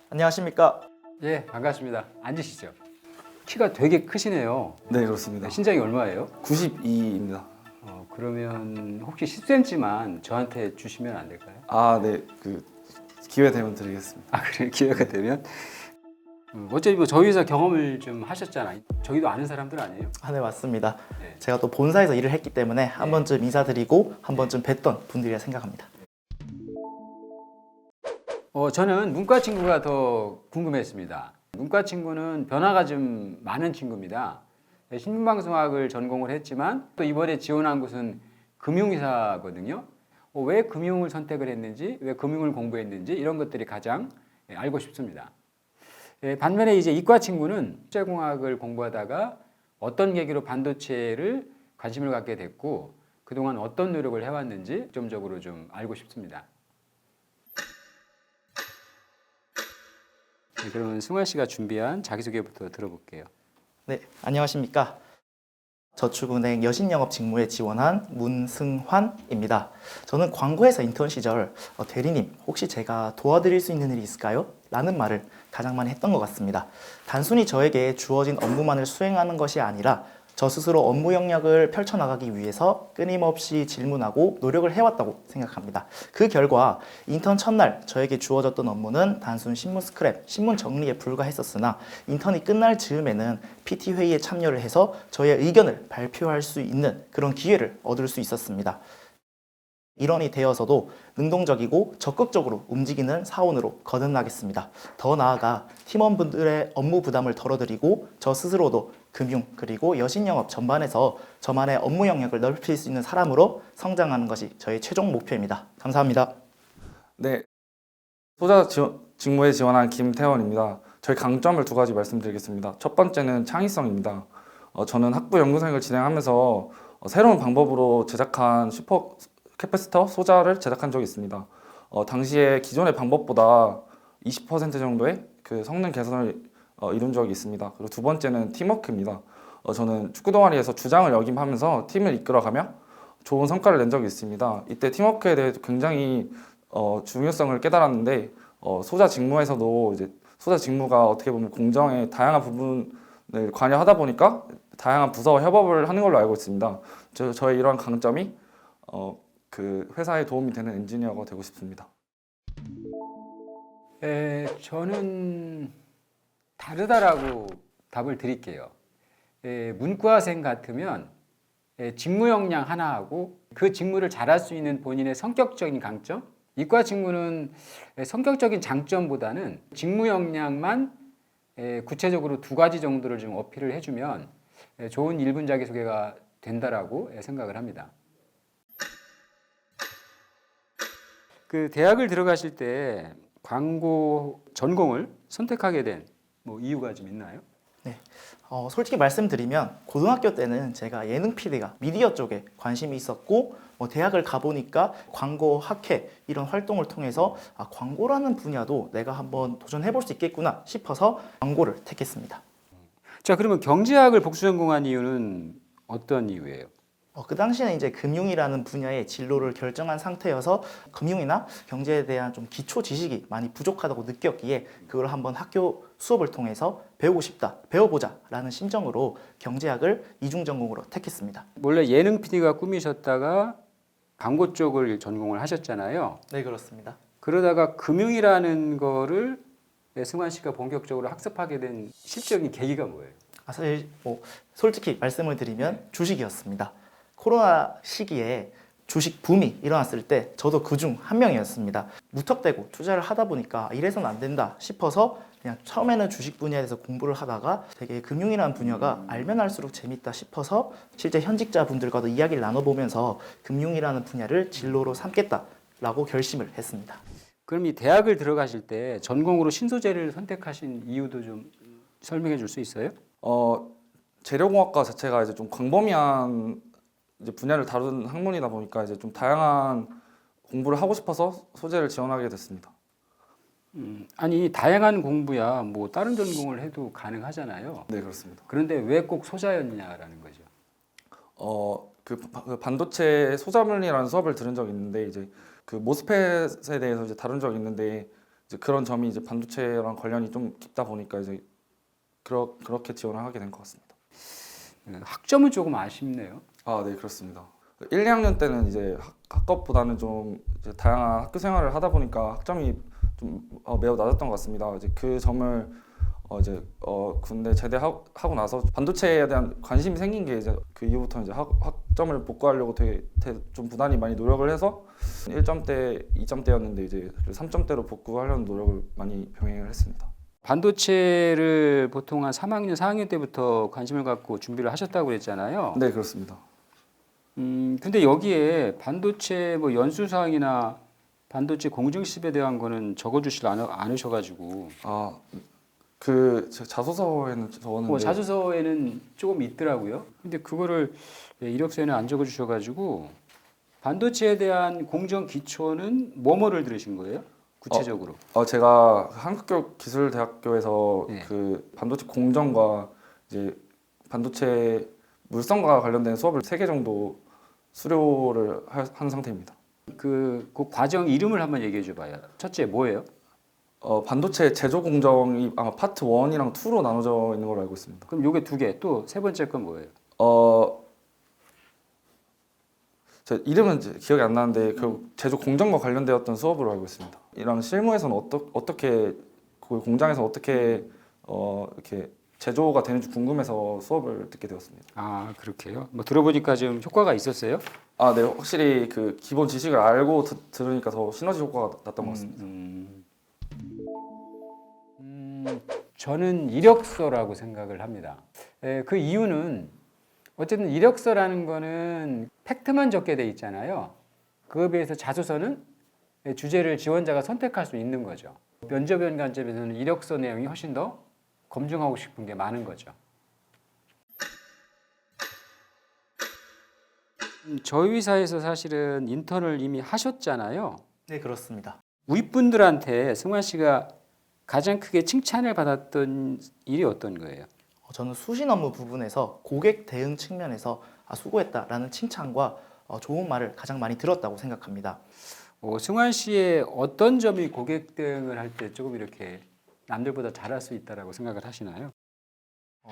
안녕하십니까? 예, 반갑습니다. 앉으시죠. 키가 되게 크시네요. 네, 그렇습니다. 신장이 얼마예요? 92입니다. 그러면 혹시 10cm만 저한테 주시면 안 될까요? 아, 네. 기회 되면 드리겠습니다. 아, 그래 기회가 되면? 어차피 뭐 저희 회사 경험을 좀 하셨잖아요. 저희도 아는 사람들 아니에요? 네, 맞습니다. 네. 제가 또 본사에서 일을 했기 때문에 한 번쯤 인사드리고 한 번쯤 뵀던 분들이라 생각합니다. 저는 문과 친구가 더 궁금했습니다. 문과 친구는 변화가 좀 많은 친구입니다. 신문방송학을 전공을 했지만 또 이번에 지원한 곳은 금융이사거든요. 왜 금융을 선택을 했는지, 왜 금융을 공부했는지 이런 것들이 가장 알고 싶습니다. 반면에 이제 이과 친구는 수제공학을 공부하다가 어떤 계기로 반도체를 관심을 갖게 됐고 그동안 어떤 노력을 해왔는지 점적으로 좀 알고 싶습니다. 네, 그러면 승환 씨가 준비한 자기소개부터 들어볼게요. 네, 안녕하십니까? 저축은행 여신영업 직무에 지원한 문승환입니다. 저는 광고회사 인턴 시절 대리님 혹시 제가 도와드릴 수 있는 일이 있을까요? 라는 말을 가장 많이 했던 것 같습니다. 단순히 저에게 주어진 업무만을 수행하는 것이 아니라 저 스스로 업무 영역을 펼쳐나가기 위해서 끊임없이 질문하고 노력을 해왔다고 생각합니다. 그 결과 인턴 첫날 저에게 주어졌던 업무는 단순 신문 스크랩, 신문 정리에 불과했었으나 인턴이 끝날 즈음에는 PT 회의에 참여를 해서 저의 의견을 발표할 수 있는 그런 기회를 얻을 수 있었습니다. 일원이 되어서도 능동적이고 적극적으로 움직이는 사원으로 거듭나겠습니다. 더 나아가 팀원분들의 업무 부담을 덜어드리고 저 스스로도 금융 그리고 여신영업 전반에서 저만의 업무 영역을 넓힐 수 있는 사람으로 성장하는 것이 저의 최종 목표입니다. 감사합니다. 네. 소자 직무에 지원한 김태원입니다. 저희 강점을 두 가지 말씀드리겠습니다. 첫 번째는 창의성입니다. 저는 학부 연구생을 진행하면서 새로운 방법으로 제작한 슈퍼 캐패시터 소자를 제작한 적이 있습니다. 당시에 기존의 방법보다 20% 정도의 그 성능 개선을 이룬 적이 있습니다. 그리고 두 번째는 팀워크입니다. 저는 축구 동아리에서 주장을 역임하면서 팀을 이끌어가며 좋은 성과를 낸 적이 있습니다. 이때 팀워크에 대해서 굉장히 중요성을 깨달았는데 소자 직무에서도 이제 소자 직무가 어떻게 보면 공정의 다양한 부분을 관여하다 보니까 다양한 부서와 협업을 하는 걸로 알고 있습니다. 저의 이러한 강점이 그 회사에 도움이 되는 엔지니어가 되고 싶습니다. 저는 다르다라고 답을 드릴게요. 문과생 같으면 직무 역량 하나하고 그 직무를 잘할 수 있는 본인의 성격적인 강점, 이과 직무는 성격적인 장점보다는 직무 역량만 구체적으로 두 가지 정도를 좀 어필을 해주면 좋은 1분 자기소개가 된다라고 생각을 합니다. 그 대학을 들어가실 때 광고 전공을 선택하게 된 뭐 이유가 좀 있나요? 네, 솔직히 말씀드리면 고등학교 때는 제가 예능 PD가 미디어 쪽에 관심이 있었고 대학을 가보니까 광고 학회 이런 활동을 통해서 광고라는 분야도 내가 한번 도전해볼 수 있겠구나 싶어서 광고를 택했습니다. 자, 그러면 경제학을 복수 전공한 이유는 어떤 이유예요? 그 당시에는 이제 금융이라는 분야의 진로를 결정한 상태여서 금융이나 경제에 대한 좀 기초 지식이 많이 부족하다고 느꼈기에 그걸 한번 학교 수업을 통해서 배우고 싶다, 배워보자 라는 심정으로 경제학을 이중 전공으로 택했습니다. 원래 예능 PD가 꿈이셨다가 광고 쪽을 전공을 하셨잖아요. 네, 그렇습니다. 그러다가 금융이라는 거를 승환 씨가 본격적으로 학습하게 된 실적인 계기가 뭐예요? 사실 솔직히 말씀을 드리면 주식이었습니다. 코로나 시기에 주식 붐이 일어났을 때 저도 그중 한 명이었습니다. 무턱대고 투자를 하다 보니까 이래서는 안 된다 싶어서 그냥 처음에는 주식 분야에 대해서 공부를 하다가 되게 금융이라는 분야가 알면 알수록 재밌다 싶어서 실제 현직자분들과도 이야기를 나눠보면서 금융이라는 분야를 진로로 삼겠다라고 결심을 했습니다. 그럼 이 대학을 들어가실 때 전공으로 신소재를 선택하신 이유도 좀 설명해 줄 수 있어요? 재료공학과 자체가 이제 좀 광범위한 이제 분야를 다루는 학문이다 보니까 이제 좀 다양한 공부를 하고 싶어서 소재를 지원하게 됐습니다. 아니 다양한 공부야 뭐 다른 전공을 해도 가능하잖아요. 네, 그렇습니다. 그런데 왜 꼭 소자였냐라는 거죠. 그 반도체 소자물리라는 수업을 들은 적이 있는데 이제 그 모스펫에 대해서 이제 다룬 적이 있는데 이제 그런 점이 이제 반도체랑 관련이 좀 깊다 보니까 이제 그렇게 지원을 하게 된 것 같습니다. 학점은 조금 아쉽네요. 아, 네, 그렇습니다. 1, 2학년 때는 이제 학급보다는 좀 이제 다양한 학교 생활을 하다 보니까 학점이 좀 매우 낮았던 것 같습니다. 이제 그 점을 군대 제대하고 나서 반도체에 대한 관심이 생긴 게 이제 그 이후부터 이제 학점을 복구하려고 되게 좀 부단히 많이 노력을 해서 1점대, 2점대였는데 이제 3점대로 복구하려는 노력을 많이 병행을 했습니다. 반도체를 보통 한 3학년, 4학년 때부터 관심을 갖고 준비를 하셨다고 그랬잖아요. 네, 그렇습니다. 근데 여기에 반도체 뭐 연수 사항이나 반도체 공정시습에 대한 거는 적어주질 않으셔가지고 제 자소서에는 적었는데 자소서에는 조금 있더라고요. 근데 그거를 이력서에는 안 적어주셔가지고 반도체에 대한 공정 기초는 뭐를 들으신 거예요? 구체적으로? 제가 한국기술대학교에서 네. 그 반도체 공정과 이제 반도체 물성과 관련된 수업을 3개 정도 수료를 한 상태입니다. 그 과정 이름을 한번 얘기해 줘봐요. 첫째 뭐예요? 반도체 제조 공정이 아마 파트 1이랑 2로 나눠져 있는 걸로 알고 있습니다. 그럼 요게 2개. 또 세 번째 건 뭐예요? 제 이름은 이제 기억이 안 나는데 그 제조 공정과 관련되었던 수업으로 알고 있습니다. 이랑 실무에서는 어떻게 그 공장에서 어떻게 이렇게 제조가 되는지 궁금해서 수업을 듣게 되었습니다. 아 그렇게요? 뭐 들어보니까 좀 효과가 있었어요? 아, 네, 확실히 그 기본 지식을 알고 들으니까 더 시너지 효과가 났던 것 같습니다. 저는 이력서라고 생각을 합니다. 그 이유는 어쨌든 이력서라는 거는 팩트만 적게 돼 있잖아요. 그에 비해서 자소서는 주제를 지원자가 선택할 수 있는 거죠. 면접위원 관점에서는 이력서 내용이 훨씬 더 검증하고 싶은 게 많은 거죠. 저희 회사에서 사실은 인턴을 이미 하셨잖아요. 네, 그렇습니다. 윗분들한테 승환 씨가 가장 크게 칭찬을 받았던 일이 어떤 거예요? 저는 수신 업무 부분에서 고객 대응 측면에서 수고했다라는 칭찬과 좋은 말을 가장 많이 들었다고 생각합니다. 승환 씨의 어떤 점이 고객 대응을 할 때 조금 이렇게 남들보다 잘할 수 있다라고 생각을 하시나요?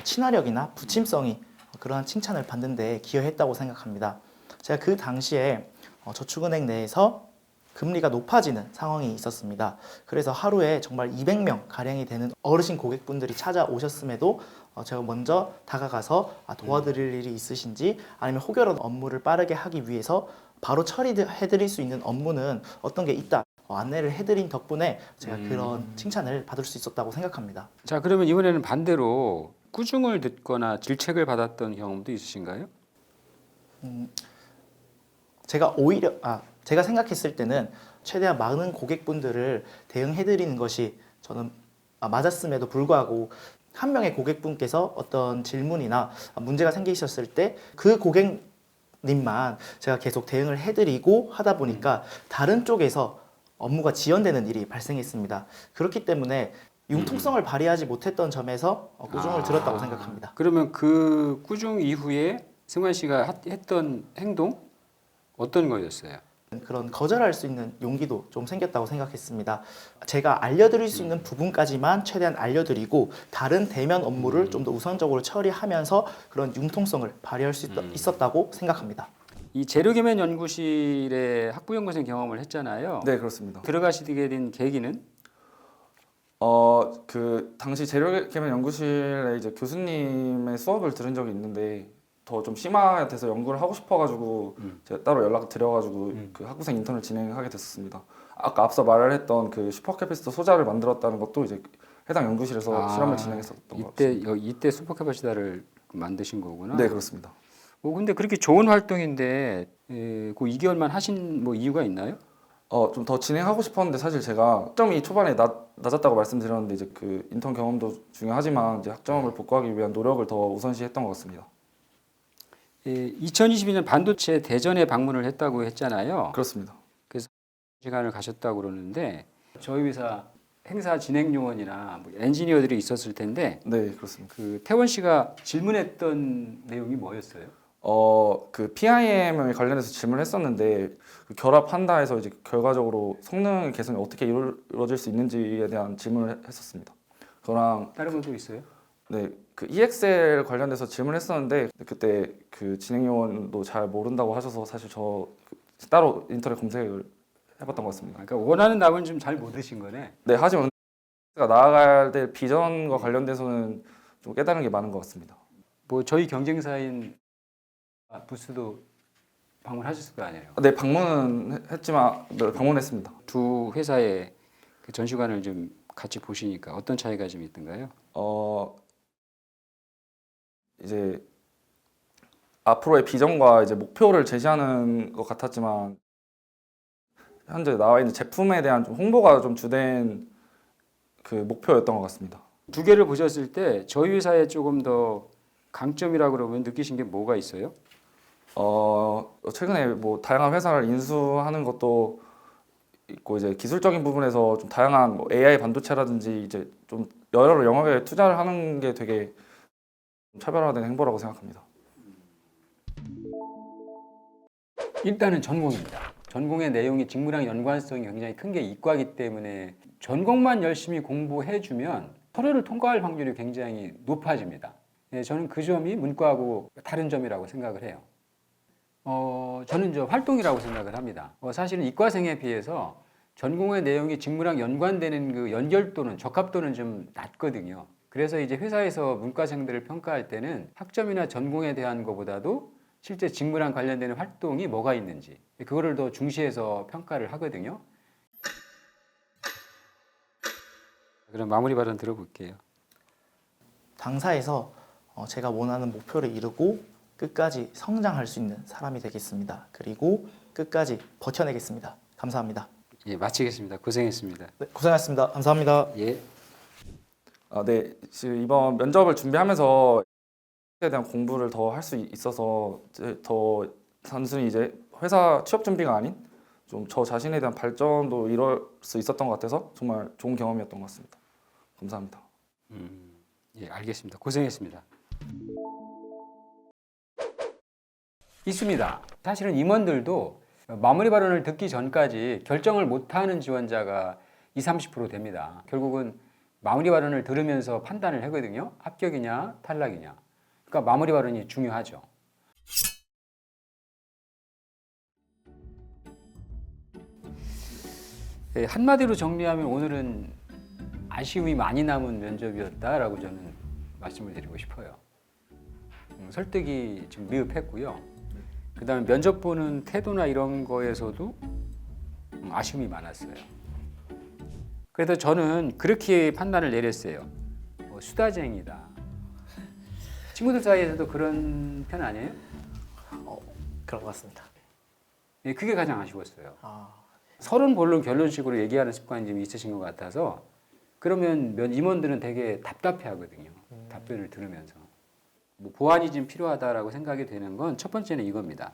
친화력이나 부침성이 그러한 칭찬을 받는 데 기여했다고 생각합니다. 제가 그 당시에 저축은행 내에서 금리가 높아지는 상황이 있었습니다. 그래서 하루에 정말 200명 가량이 되는 어르신 고객분들이 찾아오셨음에도 제가 먼저 다가가서 도와드릴 일이 있으신지 아니면 혹여라도 업무를 빠르게 하기 위해서 바로 처리해드릴 수 있는 업무는 어떤 게 있다 안내를 해드린 덕분에 제가 그런 칭찬을 받을 수 있었다고 생각합니다. 자, 그러면 이번에는 반대로 꾸중을 듣거나 질책을 받았던 경험도 있으신가요? 제가 오히려 제가 생각했을 때는 최대한 많은 고객분들을 대응해드리는 것이 저는 맞았음에도 불구하고 한 명의 고객분께서 어떤 질문이나 문제가 생기셨을 때 그 고객님만 제가 계속 대응을 해드리고 하다 보니까 다른 쪽에서 업무가 지연되는 일이 발생했습니다. 그렇기 때문에 융통성을 발휘하지 못했던 점에서 꾸중을 들었다고 생각합니다. 그러면 그 꾸중 이후에 승환 씨가 했던 행동 어떤 거였어요? 그런 거절할 수 있는 용기도 좀 생겼다고 생각했습니다. 제가 알려드릴 수 있는 부분까지만 최대한 알려드리고 다른 대면 업무를 좀 더 우선적으로 처리하면서 그런 융통성을 발휘할 수 있었다고 생각합니다. 이 재료개면 연구실에 학부연구생 경험을 했잖아요. 네, 그렇습니다. 들어가시게 된 계기는? 그 당시 재료개면 연구실에 이제 교수님의 수업을 들은 적이 있는데 더 좀 심화돼서 연구를 하고 싶어가지고 제가 따로 연락 드려가지고 그 학부생 인턴을 진행하게 됐었습니다. 아까 앞서 말을 했던 그 슈퍼캐패시터 소자를 만들었다는 것도 이제 해당 연구실에서 실험을 진행했었던 것 같습니다. 이때 슈퍼캐파시터를 만드신 거구나. 네, 그렇습니다. 근데 그렇게 좋은 활동인데 그 2개월만 하신 뭐 이유가 있나요? 좀 더 진행하고 싶었는데 사실 제가 학점이 초반에 낮았다고 말씀드렸는데 이제 그 인턴 경험도 중요하지만 이제 학점을 복구하기 위한 노력을 더 우선시했던 것 같습니다. 2022년 반도체 대전에 방문을 했다고 했잖아요. 그렇습니다. 시간을 가셨다고 그러는데 저희 회사 행사 진행 요원이나 뭐 엔지니어들이 있었을 텐데 네, 그렇습니다. 그 태원 씨가 질문했던 내용이 뭐였어요? 그 PIM에 관련해서 질문을 했었는데 그 결합한다 해서 이제 결과적으로 성능 개선이 어떻게 이루어질 수 있는지에 대한 질문을 했었습니다. 그거랑 다른 것도 있어요? 네, 그 EXL 관련돼서 질문을 했었는데 그때 그 진행 요원도 잘 모른다고 하셔서 사실 저 따로 인터넷 검색을 해봤던 것 같습니다. 그러니까 원하는 답은 좀 잘 못 드신 거네. 네, 하지만 나아갈 때 비전과 관련돼서는 좀 깨달은 게 많은 것 같습니다. 뭐 저희 경쟁사인 부스도 방문하셨을 거 아니에요. 네, 방문은 했지만 네, 방문했습니다. 두 회사의 그 전시관을 좀 같이 보시니까 어떤 차이가 좀 있던가요? 이제 앞으로의 비전과 이제 목표를 제시하는 것 같았지만 현재 나와 있는 제품에 대한 좀 홍보가 좀 주된 그 목표였던 것 같습니다. 두 개를 보셨을 때 저희 회사에 조금 더 강점이라고 그러면 느끼신 게 뭐가 있어요? 최근에 뭐 다양한 회사를 인수하는 것도 있고 이제 기술적인 부분에서 좀 다양한 뭐 AI 반도체라든지 이제 좀 여러 영역에 투자를 하는 게 되게 차별화된 행보라고 생각합니다. 일단은 전공입니다. 전공의 내용이 직무랑 연관성이 굉장히 큰 게 이과이기 때문에 전공만 열심히 공부해주면 서류를 통과할 확률이 굉장히 높아집니다. 네, 저는 그 점이 문과하고 다른 점이라고 생각을 해요. 저는 활동이라고 생각을 합니다. 사실은 이과생에 비해서 전공의 내용이 직무랑 연관되는 그 연결도는 적합도는 좀 낮거든요. 그래서 이제 회사에서 문과생들을 평가할 때는 학점이나 전공에 대한 것보다도 실제 직무랑 관련되는 활동이 뭐가 있는지 그거를 더 중시해서 평가를 하거든요. 그럼 마무리 발언 들어볼게요. 당사에서 제가 원하는 목표를 이루고 끝까지 성장할 수 있는 사람이 되겠습니다. 그리고 끝까지 버텨내겠습니다. 감사합니다. 예, 마치겠습니다. 고생했습니다. 네, 고생하셨습니다. 감사합니다. 예. 네, 지금 이번 면접을 준비하면서 에 대한 공부를 더 할 수 있어서 이제 더 단순히 이제 회사 취업 준비가 아닌 좀 저 자신에 대한 발전도 이룰 수 있었던 것 같아서 정말 좋은 경험이었던 것 같습니다. 감사합니다. 예, 알겠습니다. 고생했습니다. 있습니다. 사실은 임원들도 마무리 발언을 듣기 전까지 결정을 못하는 지원자가 20-30% 됩니다. 결국은 마무리 발언을 들으면서 판단을 하거든요. 합격이냐 탈락이냐. 그러니까 마무리 발언이 중요하죠. 예, 한마디로 정리하면 오늘은 아쉬움이 많이 남은 면접이었다라고 저는 말씀을 드리고 싶어요. 설득이 좀 미흡했고요. 그다음에 면접 보는 태도나 이런 거에서도 아쉬움이 많았어요. 그래서 저는 그렇게 판단을 내렸어요. 수다쟁이다. 친구들 사이에서도 그런 편 아니에요? 그런 것 같습니다. 예, 그게 가장 아쉬웠어요. 아, 서론 본론 결론식으로 얘기하는 습관이 좀 있으신 것 같아서 그러면 임원들은 되게 답답해하거든요. 답변을 들으면서. 뭐 보완이 좀 필요하다라고 생각이 되는 건 첫 번째는 이겁니다.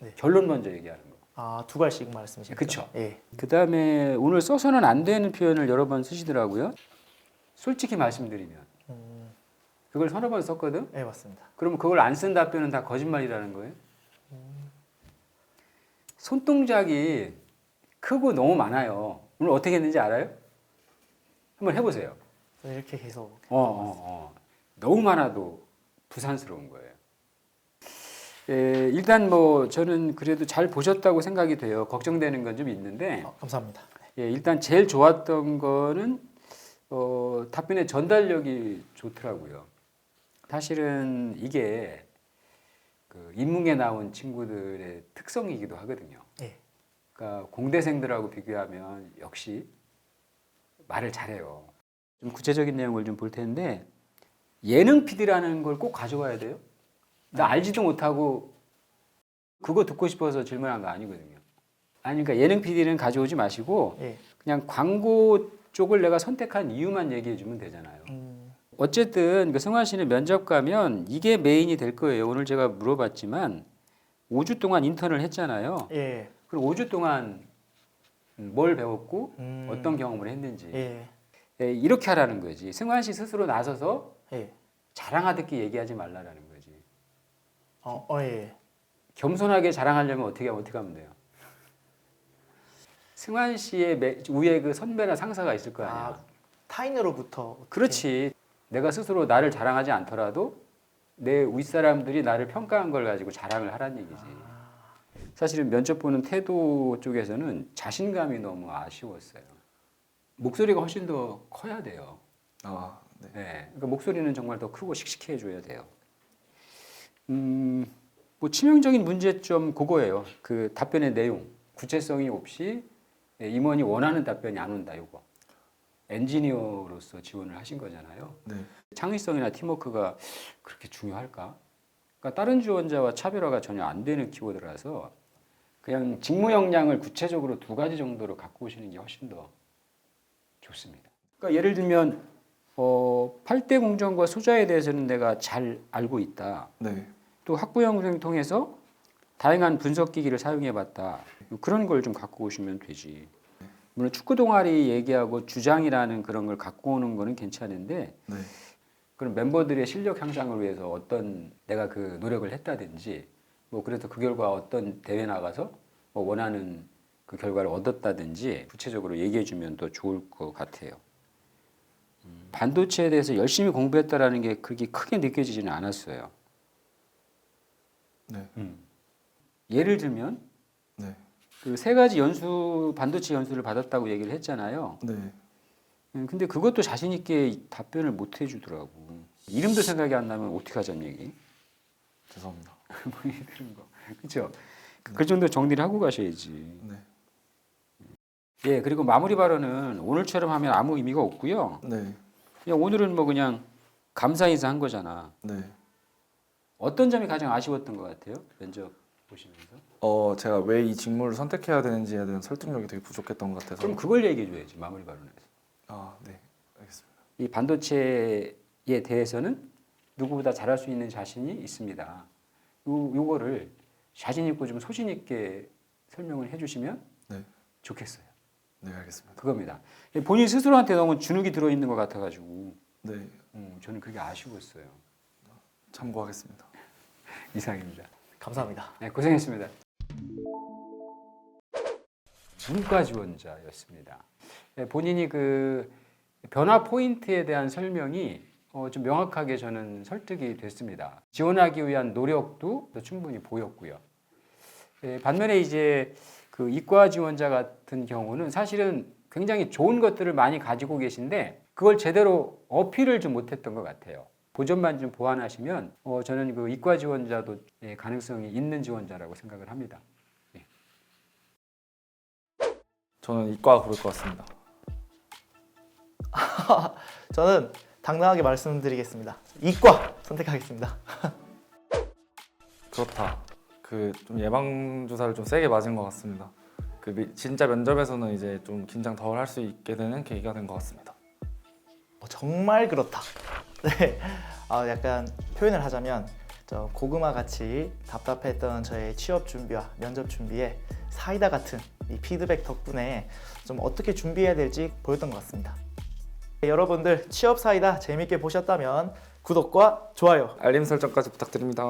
네. 결론 먼저 얘기하는 거. 두 갈씩 말씀이시죠? 그쵸. 예. 그다음에 오늘 써서는 안 되는 표현을 여러 번 쓰시더라고요. 솔직히 말씀드리면 그걸 서너 번 썼거든. 네, 맞습니다. 그러면 그걸 안 쓴 답변은 다 거짓말이라는 거예요. 손동작이 크고 너무 많아요. 오늘 어떻게 했는지 알아요? 한번 해보세요. 이렇게 계속. 너무 많아도 부산스러운 거예요. 예, 일단 뭐 저는 그래도 잘 보셨다고 생각이 돼요. 걱정되는 건 좀 있는데 감사합니다. 예, 일단 제일 좋았던 거는 답변의 전달력이 좋더라고요. 사실은 이게 그 인문계 나온 친구들의 특성이기도 하거든요. 예. 그러니까 공대생들하고 비교하면 역시 말을 잘해요. 좀 구체적인 내용을 좀 볼 텐데 예능 PD라는 걸 꼭 가져와야 돼요. 나 알지도 못하고 그거 듣고 싶어서 질문한 거 아니거든요. 아니 그러니까 예능 PD는 가져오지 마시고 예. 그냥 광고 쪽을 내가 선택한 이유만 얘기해 주면 되잖아요. 어쨌든 그 승환 씨는 면접 가면 이게 메인이 될 거예요. 오늘 제가 물어봤지만 5주 동안 인턴을 했잖아요. 예. 그럼 5주 동안 뭘 배웠고 어떤 경험을 했는지 예. 예, 이렇게 하라는 거지. 승환 씨 스스로 나서서 예. 자랑하듯이 얘기하지 말라라는 거지. 예. 겸손하게 자랑하려면 어떻게 하면 돼요? 승환 씨의 위에 그 선배나 상사가 있을 거 아니야. 타인으로부터 어떻게- 그렇지. 내가 스스로 나를 자랑하지 않더라도 내 윗사람들이 나를 평가한 걸 가지고 자랑을 하란 얘기지. 사실은 면접 보는 태도 쪽에서는 자신감이 너무 아쉬웠어요. 목소리가 훨씬 더 커야 돼요. 아, 네. 네, 그러니까 목소리는 정말 더 크고 씩씩해 줘야 돼요. 뭐 치명적인 문제점 그거예요. 그 답변의 내용, 구체성이 없이 임원이 원하는 답변이 안 온다. 이거 엔지니어로서 지원을 하신 거잖아요. 네. 창의성이나 팀워크가 그렇게 중요할까? 그러니까 다른 지원자와 차별화가 전혀 안 되는 키워드라서 그냥 직무 역량을 구체적으로 2가지 정도로 갖고 오시는 게 훨씬 더 좋습니다. 그러니까 예를 들면 8대 공정과 소자에 대해서는 내가 잘 알고 있다. 네. 또 학부 영상을 통해서 다양한 분석 기기를 사용해 봤다. 그런 걸 좀 갖고 오시면 되지. 물론 축구 동아리 얘기하고 주장이라는 그런 걸 갖고 오는 거는 괜찮은데 네. 그런 멤버들의 실력 향상을 위해서 어떤 내가 그 노력을 했다든지 뭐 그래서 그 결과 어떤 대회 나가서 뭐 원하는 그 결과를 얻었다든지 구체적으로 얘기해 주면 더 좋을 것 같아요. 반도체에 대해서 열심히 공부했다라는 게 그렇게 크게 느껴지지는 않았어요. 네. 예를 들면 네. 그 3가지 연수 반도체 연수를 받았다고 얘기를 했잖아요. 네. 근데 그것도 자신 있게 답변을 못 해주더라고. 이름도 생각이 안 나면 어떻게 하자는 얘기? 죄송합니다. 뭐 이런 거, 그렇죠? 그 정도 정리를 하고 가셔야지. 네. 예, 그리고 마무리 발언은 오늘처럼 하면 아무 의미가 없고요. 네. 그냥 오늘은 뭐 그냥 감사 인사 한 거잖아. 네. 어떤 점이 가장 아쉬웠던 것 같아요? 면접 보시면서? 제가 왜 이 직무를 선택해야 되는지에 대한 설득력이 되게 부족했던 것 같아서. 그럼 그걸 얘기해 줘야지 마무리 발언에서. 아, 네. 알겠습니다. 이 반도체에 대해서는 누구보다 잘할 수 있는 자신이 있습니다. 요거를 자신 있고 좀 소신 있게 설명을 해주시면 네. 좋겠어요. 네, 알겠습니다. 그겁니다. 본인 스스로한테 너무 주눅이 들어 있는 것 같아가지고 네. 저는 그게 아쉬웠어요. 참고하겠습니다. 이상입니다. 감사합니다. 네, 고생했습니다. 문과 지원자였습니다. 네, 본인이 그 변화 포인트에 대한 설명이 좀 명확하게 저는 설득이 됐습니다. 지원하기 위한 노력도 충분히 보였고요. 반면에 이제 그 이과 지원자 같은 경우는 사실은 굉장히 좋은 것들을 많이 가지고 계신데 그걸 제대로 어필을 좀 못했던 것 같아요. 그 점만 좀 보완하시면 저는 그 이과 지원자도 가능성이 있는 지원자라고 생각을 합니다. 저는 이과 고를 것 같습니다. 저는 당당하게 말씀드리겠습니다. 이과 선택하겠습니다. 그렇다. 그 좀 예방 주사를 좀 세게 맞은 것 같습니다. 진짜 면접에서는 이제 좀 긴장 덜 할 수 있게 되는 계기가 된 것 같습니다. 정말 그렇다. 네, 약간 표현을 하자면 저 고구마 같이 답답했던 저의 취업 준비와 면접 준비에 사이다 같은 이 피드백 덕분에 좀 어떻게 준비해야 될지 보였던 것 같습니다. 여러분들 취업 사이다 재밌게 보셨다면 구독과 좋아요, 알림 설정까지 부탁드립니다.